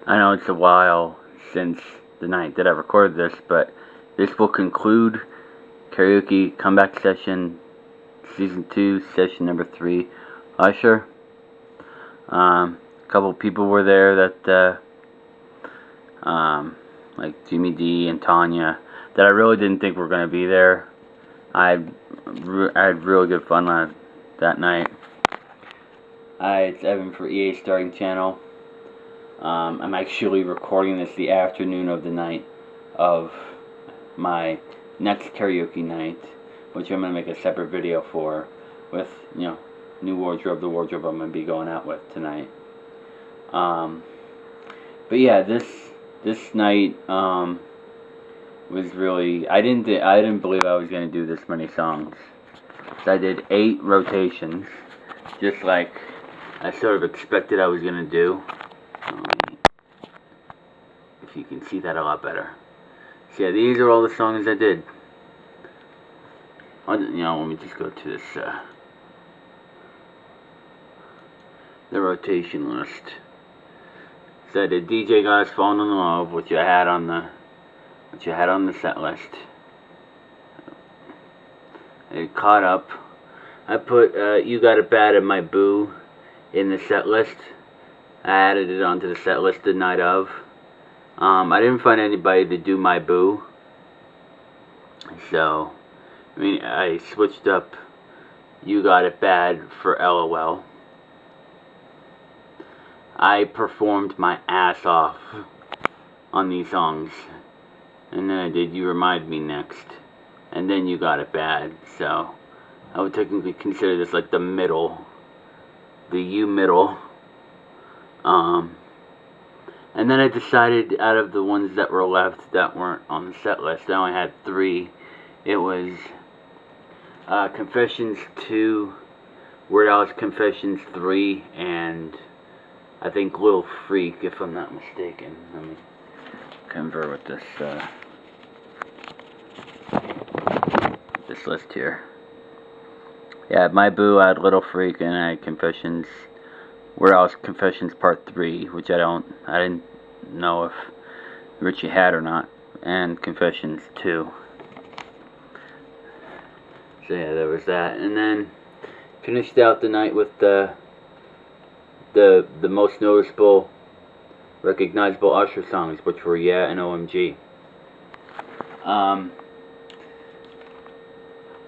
I know it's a while since the night that I recorded this, but this will conclude Karaoke Comeback Session Season 2, Session number 3. Usher. A couple people were there that, like Jimmy D and Tanya, that I really didn't think were going to be there. I had really good fun that night. It's Evan for EA Starting Channel. I'm actually recording this the afternoon of the night of my next karaoke night, which I'm going to make a separate video for, with, new wardrobe, the wardrobe I'm going to be going out with tonight. But yeah, this night was really, I didn't believe I was going to do this many songs. So I did 8 rotations, just like I sort of expected I was going to do. If you can see that a lot better. So yeah, these are all the songs I did. Let me just go to this, the rotation list. So I did DJ Got Us Falling in Love, which I had on the set list. I did Caught Up. I put You Got It Bad and My Boo in the set list. I added it onto the set list the night of. I didn't find anybody to do My Boo. So, I switched up You Got It Bad for LOL. I performed my ass off on these songs. And then I did You Remind Me next. And then You Got It Bad. So, I would technically consider this like the middle. The U middle. And then I decided, out of the ones that were left that weren't on the set list, I only had 3. It was Confessions 2, Weird Al's Confessions 3, and I think Little Freak, if I'm not mistaken. Let me convert with this list here. Yeah, My Boo, I had Little Freak, and I had Confessions. Weird Al's Confessions Part 3, which I didn't know if Richie had or not, and Confessions 2. So yeah, there was that, and then finished out the night with the most noticeable, recognizable Usher songs, which were Yeah and OMG.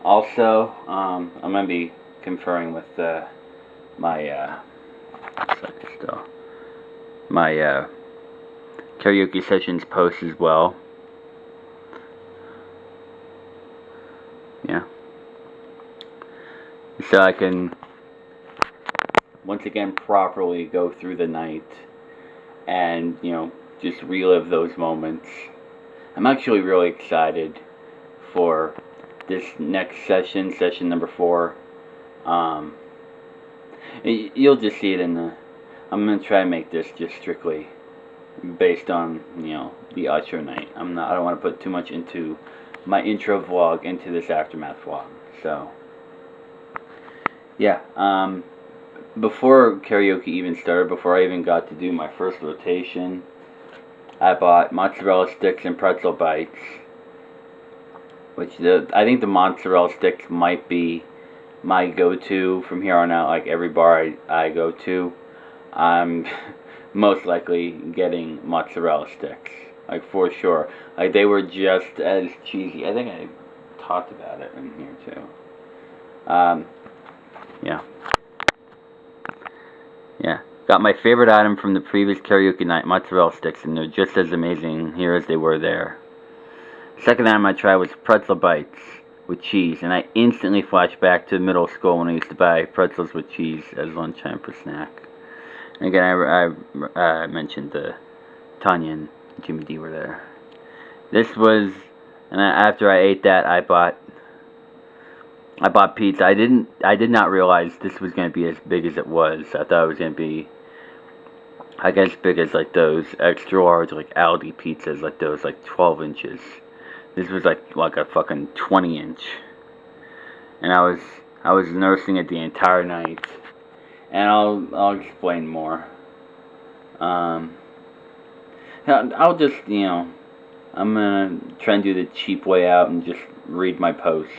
Also, I'm gonna be conferring with my karaoke sessions post as well. Yeah. So I can once again properly go through the night and, just relive those moments. I'm actually really excited for this next session, session number 4. You'll just see it in I'm going to try and make this just strictly based on, the Usher night. I don't want to put too much into my intro vlog into this aftermath vlog. So, yeah, before karaoke even started, before I even got to do my first rotation, I bought mozzarella sticks and pretzel bites, which I think the mozzarella sticks might be my go-to from here on out. Like every bar I go to, I'm most likely getting mozzarella sticks, like for sure. Like they were just as cheesy. I think I talked about it in here too. Yeah. Got my favorite item from the previous karaoke night, mozzarella sticks, and they're just as amazing here as they were there. Second item I tried was pretzel bites with cheese, and I instantly flashed back to middle school when I used to buy pretzels with cheese as lunchtime for snack. And again, I mentioned Tanya and Jimmy D were there. This was, and after I ate that, I bought pizza. I did not realize this was going to be as big as it was. I thought it was going to be, I guess, big as like those extra large like Aldi pizzas, like those like 12 inches. This was like a fucking 20-inch. And I was nursing it the entire night. And I'll explain more. I'll just, I'm gonna try and do the cheap way out and just read my posts.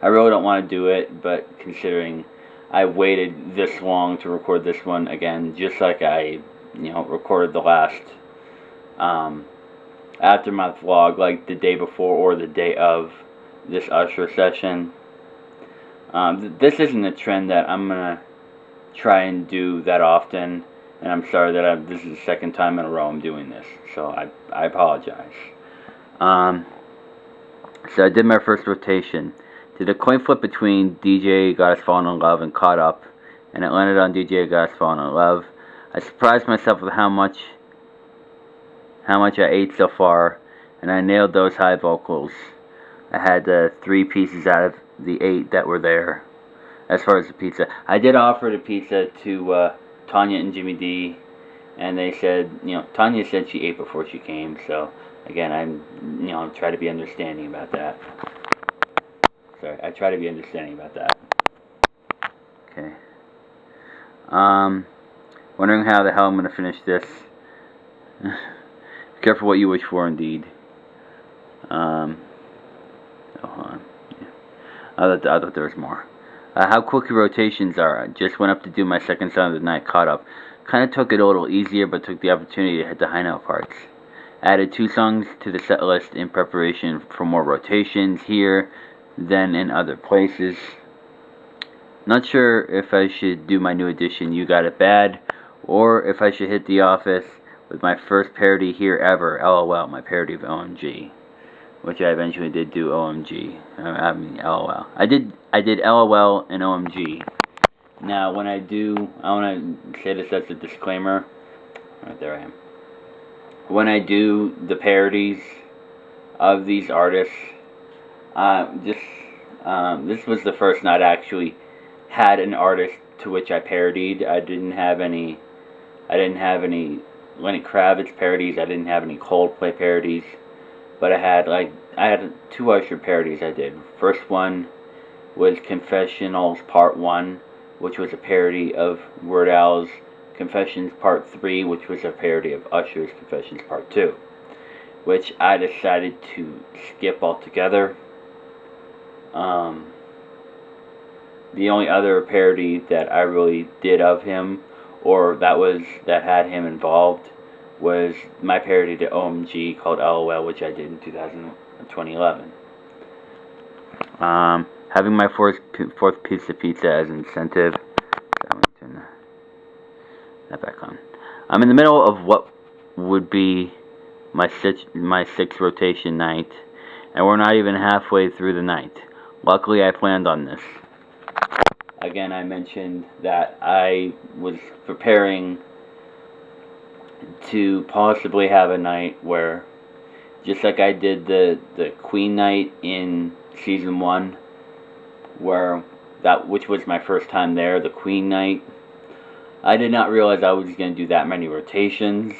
I really don't want to do it, but considering I waited this long to record this one again, just like I, recorded the last aftermath vlog, like the day before or the day of this Usher session. This isn't a trend that I'm gonna try and do that often, and I'm sorry that this is the second time in a row I'm doing this, so I apologize. So I did my first rotation. Did a coin flip between DJ Got Us Falling in Love and Caught Up, and it landed on DJ Got Us Falling in Love. I surprised myself with how much I ate so far, and I nailed those high vocals. I had 3 pieces out of the 8 that were there. As far as the pizza, I did offer the pizza to Tanya and Jimmy D, and they said, Tanya said she ate before she came, so again, I'm, try to be understanding about that. Sorry, I try to be understanding about that. Okay. Wondering how the hell I'm gonna finish this. Be careful what you wish for, indeed. Hold on. Yeah. I thought there was more. How quick rotations are. I just went up to do my second song of the night, Caught Up. Kind of took it a little easier, but took the opportunity to hit the high note parts. Added 2 songs to the set list in preparation for more rotations here than in other places. Not sure if I should do my new edition, You Got It Bad, or if I should hit The Office with my first parody here ever, LOL, my parody of OMG. Which I eventually did do OMG. I mean LOL. I did LOL and OMG. Now when I want to say this as a disclaimer. Right there I am. When I do the parodies of these artists, this was the first night I actually had an artist to which I parodied. I didn't have any Lenny Kravitz parodies. I didn't have any Coldplay parodies. But I had 2 Usher parodies I did. First one was Confessionals Part 1, which was a parody of Weird Al's Confessions Part 3, which was a parody of Usher's Confessions Part 2, which I decided to skip altogether. The only other parody that I really did of him, or that had him involved, was my parody to OMG called LOL, which I did in 2011. Having my fourth piece of pizza as incentive. So I'm going to turn that back on. I'm in the middle of what would be my 6th rotation night, and we're not even halfway through the night. Luckily, I planned on this. Again, I mentioned that I was preparing to possibly have a night where, just like I did the Queen night in season 1, which was my first time there, the Queen night, I did not realize I was going to do that many rotations,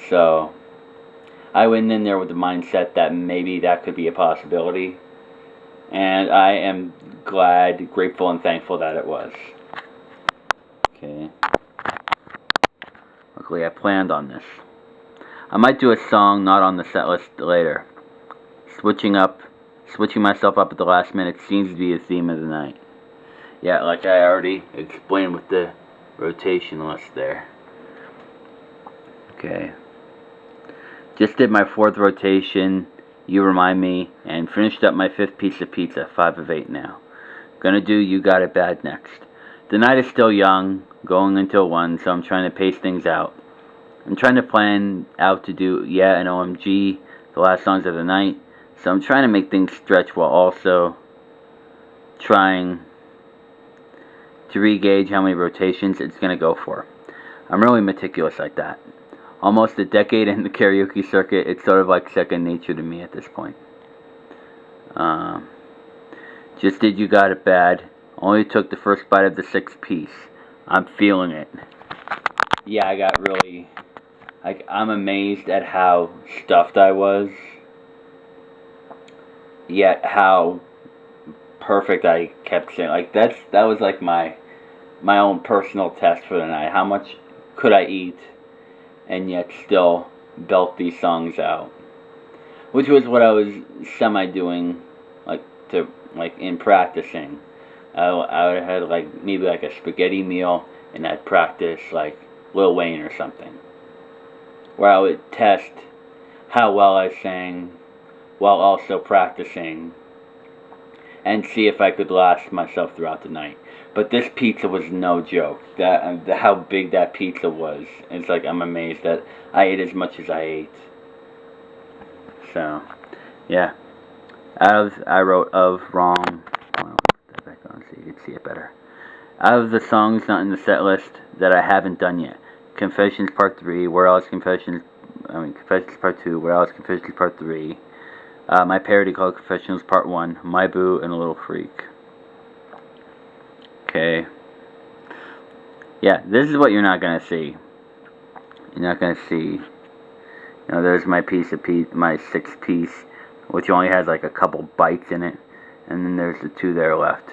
so I went in there with the mindset that maybe that could be a possibility, and I am glad, grateful, and thankful that it was. Okay. Luckily, I planned on this. I might do a song not on the set list later. Switching myself up at the last minute seems to be the theme of the night. Yeah, like I already explained with the rotation list there. Okay. Just did my 4th rotation, You Remind Me, and finished up my 5th piece of pizza, 5 of 8 now. Gonna do You Got It Bad next. The night is still young, going until 1, so I'm trying to pace things out. I'm trying to plan out to do Yeah and OMG, the last songs of the night, so I'm trying to make things stretch while also trying to re-gauge how many rotations it's going to go for. I'm really meticulous like that. Almost a decade in the karaoke circuit, it's sort of like second nature to me at this point. Just did You Got It Bad. Only took the first bite of the 6th piece. I'm feeling it. Yeah, I got really... I'm amazed at how stuffed I was. Yet how perfect I kept saying. That was like my own personal test for the night. How much could I eat and yet still belt these songs out, which was what I was semi-doing, like, in practicing. I had, like, maybe, like, a spaghetti meal, and I'd practice, like, Lil Wayne or something, where I would test how well I sang while also practicing and see if I could last myself throughout the night. But this pizza was no joke. How big that pizza was. It's like I'm amazed that I ate as much as I ate. So, yeah. I wrote of wrong. Well, put that back on so you can see it better. Out of the songs not in the set list that I haven't done yet, Confessions Part 3, Confessions Part 2, Confessions Part 3, my parody called Confessions Part 1, My Boo, and A Little Freak. Okay. Yeah, this is what you're not going to see. You're not going to see, there's my my 6-piece, which only has like a couple bites in it, and then there's the 2 there left.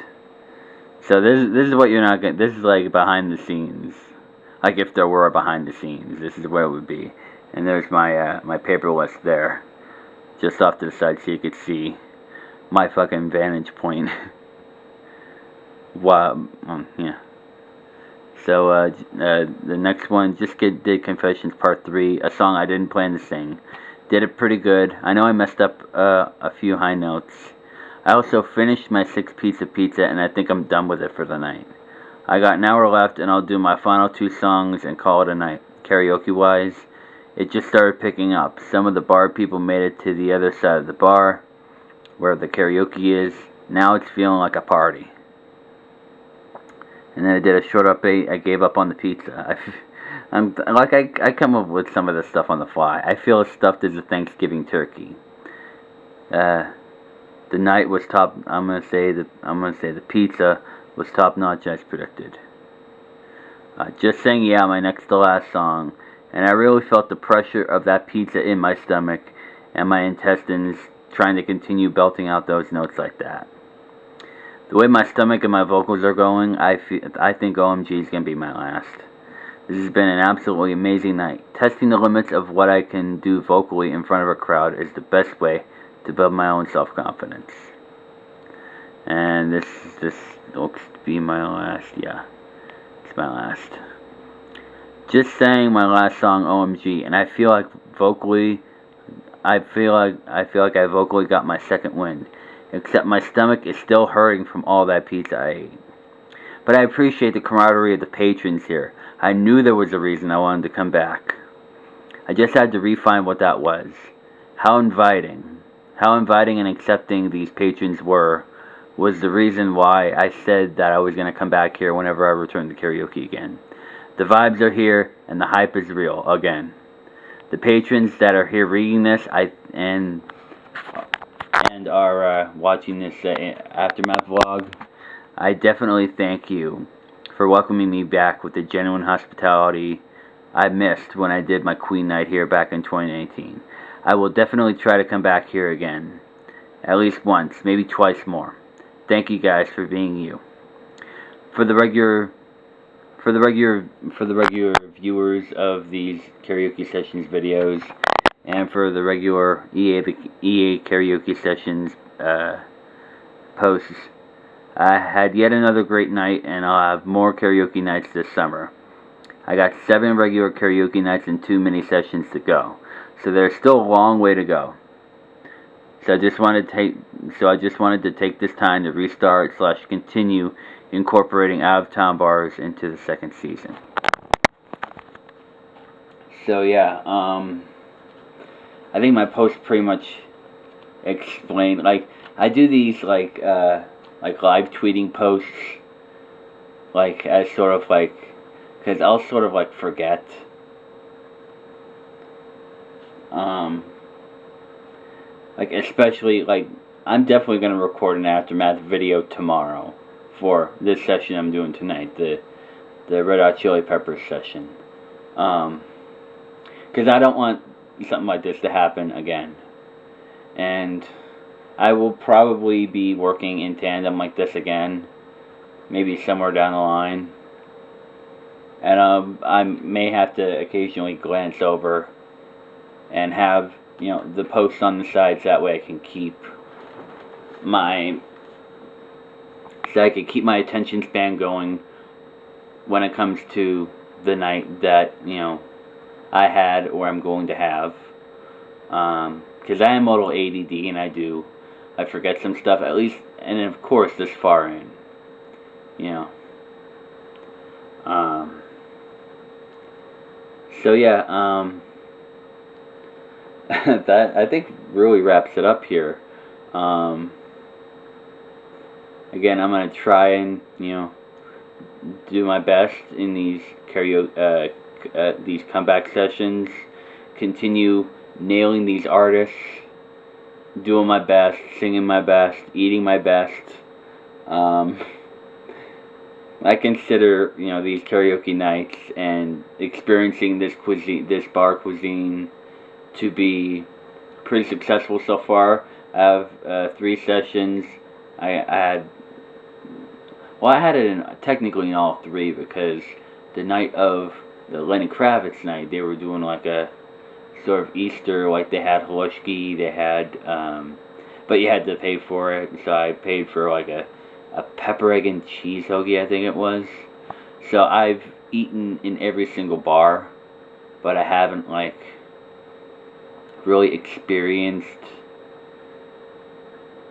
So this is what you're not going to, this is like behind the scenes. Like if there were a behind the scenes, this is where it would be. And there's my my paper list there, just off to the side so you could see my fucking vantage point. Wow, yeah. So the next one, did Confessions Part 3, a song I didn't plan to sing. Did it pretty good. I know I messed up a few high notes. I also finished my 6-piece of pizza, and I think I'm done with it for the night. I got an hour left, and I'll do my final 2 songs and call it a night. Karaoke-wise, it just started picking up. Some of the bar people made it to the other side of the bar, where the karaoke is. Now it's feeling like a party. And then I did a short update. I gave up on the pizza. I come up with some of this stuff on the fly. I feel as stuffed as a Thanksgiving turkey. The night was top. I'm gonna say the pizza was top notch as predicted. Just saying, yeah, my next to last song, and I really felt the pressure of that pizza in my stomach and my intestines trying to continue belting out those notes like that. The way my stomach and my vocals are going, I think OMG is gonna be my last. This has been an absolutely amazing night. Testing the limits of what I can do vocally in front of a crowd is the best way to build my own self-confidence. And this looks to be my last. Yeah, it's my last. Just saying my last song, OMG, and I feel like I vocally got my second wind. Except my stomach is still hurting from all that pizza I ate. But I appreciate the camaraderie of the patrons here. I knew there was a reason I wanted to come back. I just had to refine what that was. How inviting and accepting these patrons was the reason why I said that I was going to come back here whenever I return to karaoke again. The vibes are here, and the hype is real, again. The patrons that are here reading this, and are watching this Aftermath vlog, I definitely thank you for welcoming me back with the genuine hospitality I missed when I did my Queen Night here back in 2018. I will definitely try to come back here again, at least once, maybe twice more. Thank you guys for being you. For the regular viewers of these karaoke sessions videos, and for the regular EA karaoke sessions posts, I had yet another great night, and I'll have more karaoke nights this summer. I got 7 regular karaoke nights and 2 mini sessions to go, so there's still a long way to go. So I just wanted to take this time to restart / continue incorporating out-of-town bars into the second season. So yeah, I think my post pretty much explained. Like, I do these like live tweeting posts, like as sort of like, because I'll sort of like forget. Like especially like I'm definitely gonna record an Aftermath video tomorrow for this session I'm doing tonight, the Red Hot Chili Peppers session. Because I don't want something like this to happen again. And I will probably be working in tandem like this again, maybe somewhere down the line. And I may have to occasionally glance over and have, you know, the posts on the sides. That way I can keep my attention span going when it comes to the night that, you know, I had or I'm going to have. Because I am a little ADD and I forget some stuff, at least, and of course this far in, you know. So yeah, that I think really wraps it up here. Again, I'm gonna try and, you know, do my best in these karaoke, these comeback sessions. Continue nailing these artists, doing my best, singing my best, eating my best. I consider, you know, these karaoke nights and experiencing this cuisine, this bar cuisine, to be pretty successful so far. I have 3 sessions. I had it in, technically in all 3, because the night of the Lenny Kravitz night, they were doing like a sort of Easter, like they had halushki, they had, but you had to pay for it, so I paid for like a pepper, egg, and cheese hoagie, I think it was. So I've eaten in every single bar, but I haven't, like, really experienced,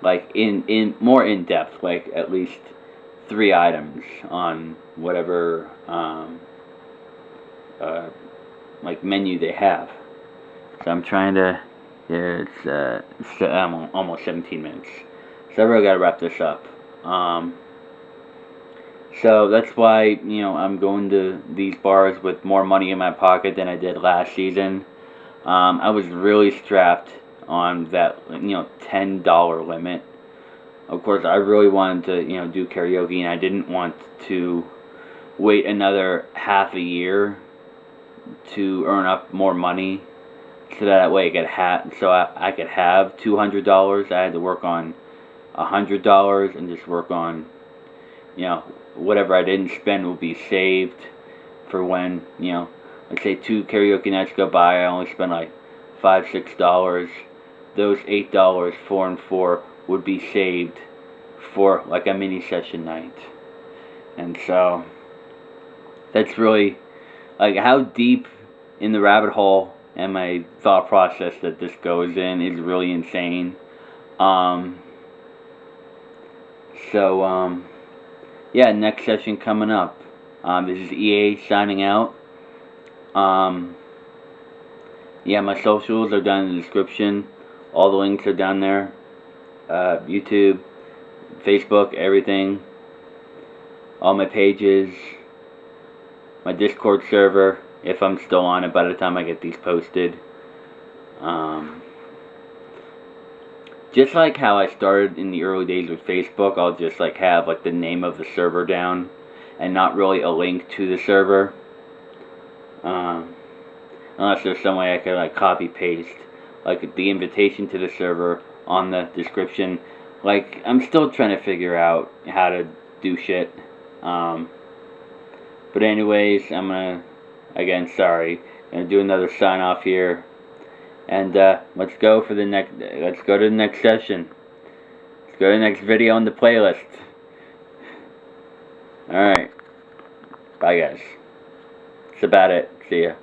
like, in more in depth, like at least 3 items on whatever like menu they have. So I'm trying to. It's almost 17 minutes. So I really gotta wrap this up. So that's why, you know, I'm going to these bars with more money in my pocket than I did last season. I was really strapped on that, you know, $10 limit. Of course, I really wanted to, you know, do karaoke, and I didn't want to wait another half a year to earn up more money, so that way I could have $200. I had to work on $100 and just work on, you know, whatever I didn't spend will be saved for when, you know, let's say 2 karaoke nights go by, I only spend like $5-6. Those $8, 4 and 4, would be saved for like a mini session night. And so that's really, like, how deep in the rabbit hole and my thought process that this goes in is really insane. Yeah, next session coming up. This is EA signing out. Yeah, my socials are down in the description. All the links are down there. YouTube, Facebook, everything. All my pages. My Discord server, if I'm still on it by the time I get these posted. Just like how I started in the early days with Facebook, I'll just like have like the name of the server down and not really a link to the server. Unless there's some way I could like copy paste like the invitation to the server on the description. Like, I'm still trying to figure out how to do shit. But anyways, I'm gonna, again, sorry, gonna do another sign off here. And let's go to the next session. Let's go to the next video on the playlist. Alright. Bye, guys. That's about it. See ya.